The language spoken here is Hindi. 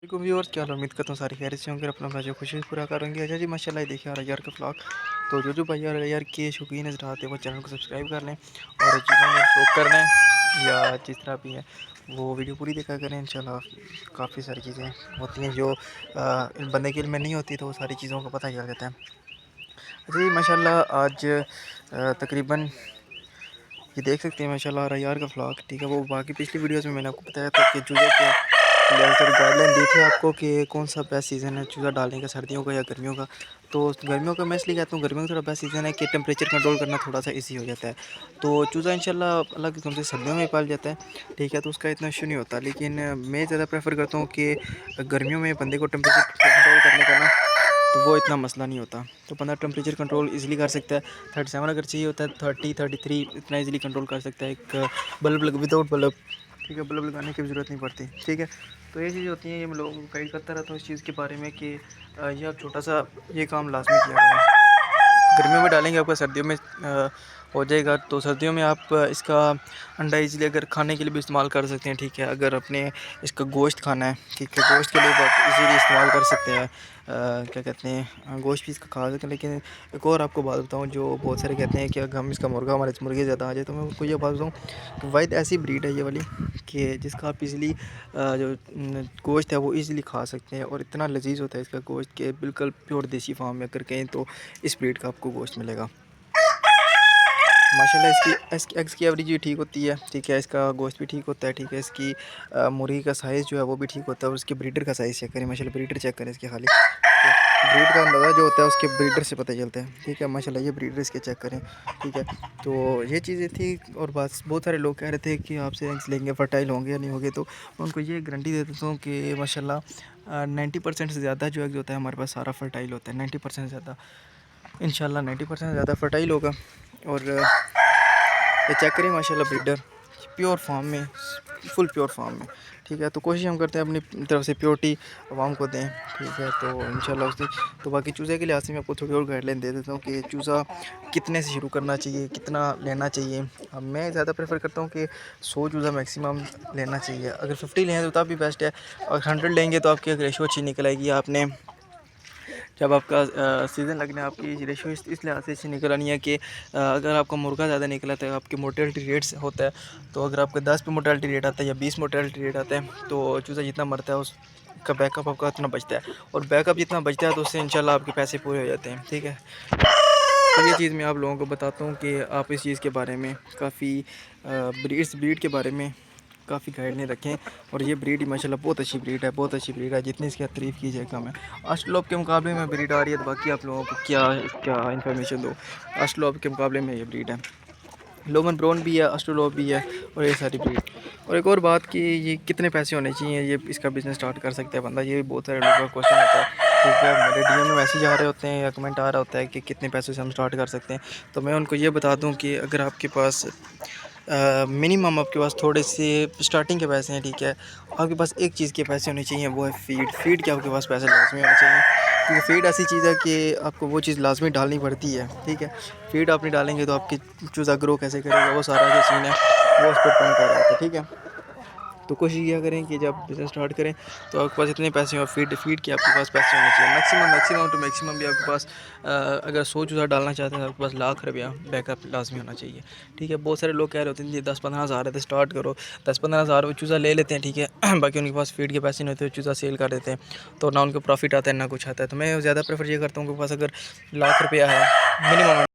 को व्यूअर्स क्या हाल है? उम्मीद करता हूँ सारी खैरियत से होंगे, अपना भाई जो खुशी पूरा करेंगे। अच्छा जी, माशाल्लाह ये देखिए यार का व्लॉग। तो जो भाई यार के शौकीन नजर आते हैं वो चैनल को सब्सक्राइब कर लें, और जिन्होंने शौक करना है या जिस तरह भी है वो वीडियो पूरी देखा करें। इंशाल्लाह काफ़ी सारी चीज़ें होती हैं जो बंदे के इल्म में नहीं होती, तो वो सारी चीज़ों का पता चल जाता है। अच्छा जी, माशाल्लाह आज तकरीबन ये देख सकते हैं माशाल्लाह यार का व्लॉग। ठीक है, वो बाकी पिछली वीडियोस में मैंने आपको बताया था कि चूज़े के ज़्यादातर गाइडलाइन दी थी आपको कि कौन सा बेस्ट सीज़न है चूज़ा डालने का, सर्दियों का या गर्मियों का। तो गर्मियों का मैं इसलिए कहता हूँ, गर्मियों का थोड़ा बेस्ट सीज़न है कि टेम्परेचर कंट्रोल करना थोड़ा सा इजी हो जाता है। तो चूज़ा इंशाल्लाह अल्लाह के हुक्म से सर्दियों में पाल जाता है। ठीक है, तो उसका इतना इशू नहीं होता, लेकिन मैं ज़्यादा प्रेफर करता हूँ कि गर्मियों में बंदे को टेम्परेचर कंट्रोल करने का ना, तो वो इतना मसला नहीं होता। तो बंदा टेम्परेचर कंट्रोल इजीली कर सकता है। 37 अगर चाहिए होता है, 30-33 इतना इजीली कंट्रोल कर सकता है एक बल्ब विदाउट बल्ब। ठीक है, बल्ब लगाने की भी ज़रूरत नहीं पड़ती। ठीक है, तो ये चीज़ें होती हैं। ये मैं लोगों को गाइड करता रहता हूँ इस चीज़ के बारे में कि ये आप छोटा सा ये काम लाजमी किया करें। गर्मियों में डालेंगे आपका सर्दियों में हो जाएगा। तो सर्दियों में आप इसका अंडा इजीली अगर खाने के लिए भी इस्तेमाल कर सकते हैं। ठीक है, अगर अपने इसका गोश्त खाना है, ठीक है, गोश्त के लिए आप इजीली इस्तेमाल कर सकते हैं। क्या कहते हैं, गोश्त भी इसका खा सकते हैं। लेकिन एक और आपको बात बताऊं, जो बहुत सारे कहते हैं कि अगर हम इसका मुर्गा हमारे मुर्गे ज़्यादा आ जाए, तो मैं उनको ये बात बताऊँ कि वाहिद ऐसी ब्रीड है ये वाली कि जिसका आप इजीली जो गोश्त है वो इजीली खा सकते हैं, और इतना लजीज होता है इसका गोश्त के बिल्कुल प्योर देसी फार्म में अगर कहें तो इस ब्रीड का आपको गोश्त मिलेगा। माशाल्लाह इसकी एग्स की एवरेज भी ठीक होती है। ठीक है, इसका गोश्त भी ठीक होता है। ठीक है, इसकी मुर्गी का साइज़ जो है वो भी ठीक होता है, और उसके ब्रीडर का साइज़ चेक करें। माशाल्लाह ब्रीडर चेक करें इसके खाली, तो ब्रीड का अंदाज़ा जो होता है उसके ब्रीडर से पता चलता है। ठीक है, माशाल्लाह ये ब्रीडर इसके चेक करें। ठीक है, तो ये चीज़ें थी। और बस बहुत सारे लोग कह रहे थे कि आपसे एग्स लेंगे फर्टाइल होंगे या नहीं होंगे, तो मैं उनको ये गारंटी दे देता हूँ कि माशाल्लाह 90% से ज़्यादा जो एग्स होता है हमारे पास सारा फर्टाइल होता है। 90% से ज़्यादा, इंशाल्लाह 90% से ज़्यादा फर्टाइल होगा। और ये चेक करिए माशाल्लाह ब्रीडर प्योर फार्म में, फुल प्योर फार्म में। ठीक है, तो कोशिश हम करते हैं अपनी तरफ से प्योरिटी आवाम को दें। ठीक है, तो इंशाल्लाह उससे तो बाकी चूज़े के लिहाज से मैं आपको थोड़ी और गाइडलाइन दे देता हूँ कि चूज़ा कितने से शुरू करना चाहिए, कितना लेना चाहिए। अब मैं ज़्यादा प्रेफर करता हूँ कि 100 चूज़ा मैक्सिमम लेना चाहिए। अगर 50 लें तो तब भी बेस्ट है, और 100 लेंगे तो आपकी एक रेशो अच्छी निकल आएगी। आपने जब आपका सीज़न लगने आपकी रेशो इस लिहाज से अच्छी निकल आनी है कि अगर आपका मुर्गा ज़्यादा निकला तो आपकी मोर्टेलिटी रेट्स होता है। तो अगर आपका 10 पे मोर्टेलिटी रेट आता है या 20 मोर्टेलिटी रेट आता है, तो चूज़ा जितना मरता है उसका बैकअप आपका उतना बचता है, और बैकअप जितना बचता है तो उससे इंशाल्लाह आपके पैसे पूरे हो जाते हैं। ठीक है, तो ये चीज़ मैं आप लोगों को बताता हूँ कि आप इस चीज़ के बारे में काफ़ी इस ब्रीड के बारे में काफ़ी गाइडलाइन रखें। और ये ब्रीड माशाल्लाह बहुत अच्छी ब्रीड है, बहुत अच्छी ब्रीड है। जितनी इसकी तारीफ़ की जाए कम है। अस्ट्रोलोप के मुकाबले में ब्रीड आ रही है, तो बाकी आप लोगों को क्या इन्फॉर्मेशन दो। अस्ट्रोलोप के मुकाबले में ये ब्रीड है, लोमन ब्राउन भी है, अस्ट्रोलोप भी है, और ये सारी ब्रीड। और एक और बात कि ये कितने पैसे होने चाहिए ये इसका बिज़नेस स्टार्ट कर सकता है बंदा, ये बहुत सारे लोगों का क्वेश्चन होता है। ठीक है, मेरे डीएम में मैसेज आ रहे होते हैं या कमेंट आ रहा होता है कि कितने पैसे से हम स्टार्ट कर सकते हैं। तो मैं उनको ये बता दूं कि अगर आपके पास मिनिमम आपके पास थोड़े से स्टार्टिंग के पैसे हैं, ठीक है, आपके पास एक चीज़ के पैसे होने चाहिए, वो है फीड के आपके पास पैसे लाजमी होने चाहिए। क्योंकि फीड ऐसी चीज़ है कि आपको वो चीज़ लाजमी डालनी पड़ती है। ठीक है, फीड आप नहीं डालेंगे तो आपकी चूज़ा ग्रो कैसे करेगा, वो सारा जो सीन है वो उस पर डिपेंड कर रहा है। ठीक है, तो कोशिश किया करें कि जब बिज़नेस स्टार्ट करें तो आपके पास इतने पैसे हो, फीड के आपके पास पैसे होने चाहिए। मैक्सिमम भी आपके पास अगर 100 चूज़ा डालना चाहते हैं तो आपके पास लाख रुपया बैकअप लाजमी होना चाहिए। ठीक है, बहुत सारे लोग कह रहे होते हैं जी 10-15 हज़ार है तो स्टार्ट करो, 10-15 हज़ार वो चूज़ा ले लेते हैं। ठीक है बाकी उनके पास फीड के पैसे नहीं होते, चूज़ा सेल कर देते हैं, तो ना उनको प्रॉफिट आता है ना कुछ आता है। तो मैं ज़्यादा प्रेफर ये करता हूँ कि पास अगर लाख रुपया है मिनिमम